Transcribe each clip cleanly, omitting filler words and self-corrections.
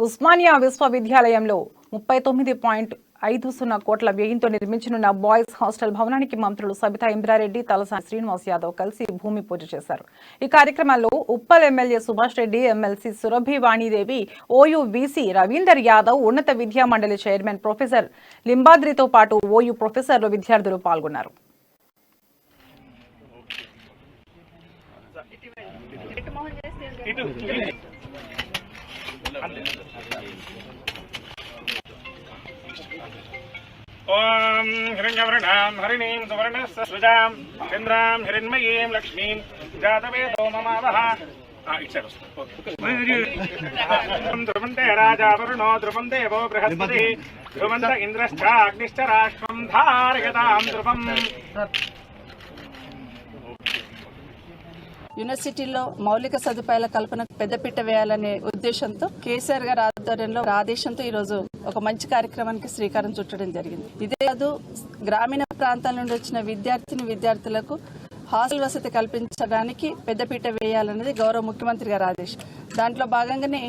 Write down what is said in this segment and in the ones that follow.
ఉస్మానియా విశ్వవిద్యాలయంలో 39.50 కోట్ల వ్యయంతో నిర్మించనున్న బాయ్స్ హాస్టల్ భవనానికి మంత్రులు సబితా ఇంద్రారెడ్డి, తలసాని శ్రీనివాస్ యాదవ్ కలిసి భూమి పూజ చేశారు. ఈ కార్యక్రమంలో Uppal MLA Subhash Reddy, MLC Surabhi Vani Devi, OU VC Ravinder Yadav, ఉన్నత విద్యా మండలి చైర్మన్ ప్రొఫెసర్ లింబాద్రితో పాటు ఓయూ ప్రొఫెసర్లు, విద్యార్థులు పాల్గొన్నారు. ओम हिरण्यवर्णां हरिणीं सुवर्णस्सृजां चन्द्रां हिरण्मयीं लक्ष्मीं जातवेदो ममावः ध्रुवन्ते राजा वरुणो ध्रुवं देवो बृहस्पतिः ध्रुवन्त इन्द्रश्चाग्निश्च राष्ट्रं धारयतां ध्रुवम्. యూనివర్సిటీలో మౌలిక సదుపాయాల కల్పనకు పెద్దపీట వేయాలనే ఉద్దేశంతో కేసీఆర్ గారి ఆధ్వర్యంలో ఆదేశంతో ఈ రోజు ఒక మంచి కార్యక్రమానికి శ్రీకారం చుట్టడం జరిగింది. ఇదే కాదు, గ్రామీణ ప్రాంతాల నుండి వచ్చిన విద్యార్థులకు హాస్టల్ వసతి కల్పించడానికి పెద్దపీట వేయాలనేది గౌరవ ముఖ్యమంత్రి గారి ఆదేశం. దాంట్లో భాగంగానే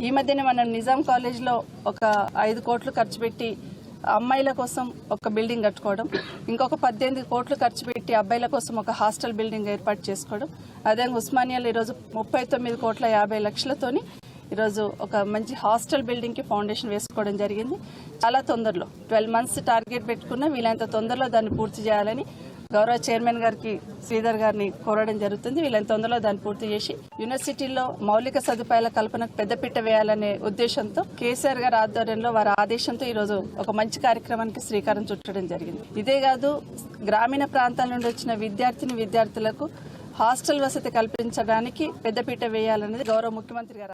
ఈ మధ్యనే మనం నిజాం కాలేజ్లో ఒక 5 కోట్లు ఖర్చు పెట్టి అమ్మాయిల కోసం ఒక బిల్డింగ్ కట్టుకోవడం, ఇంకొక 18 కోట్లు ఖర్చు పెట్టి అబ్బాయిల కోసం ఒక హాస్టల్ బిల్డింగ్ ఏర్పాటు చేసుకోవడం, అదే ఉస్మానియాలో ఈరోజు 39,50,00,000తోని ఈరోజు ఒక మంచి హాస్టల్ బిల్డింగ్కి ఫౌండేషన్ వేసుకోవడం జరిగింది. చాలా తొందరలో 12 మంత్స్ టార్గెట్ పెట్టుకున్న వీలైనంత తొందరలో దాన్ని పూర్తి చేయాలని గౌరవ చైర్మన్ గారికి శ్రీధర్ గారిని కోరడం జరుగుతుంది. వీళ్ళని తొందరలో దాన్ని పూర్తి చేసి యూనివర్సిటీలో మౌలిక సదుపాయాల కల్పనకు పెద్దపీట వేయాలనే ఉద్దేశంతో కేసీఆర్ గారి ఆధ్వర్యంలో వారి ఆదేశంతో ఈ రోజు ఒక మంచి కార్యక్రమానికి శ్రీకారం చుట్టడం జరిగింది. ఇదే కాదు, గ్రామీణ ప్రాంతాల నుండి వచ్చిన విద్యార్థులకు హాస్టల్ వసతి కల్పించడానికి పెద్దపీట వేయాలనేది గౌరవ ముఖ్యమంత్రి గారు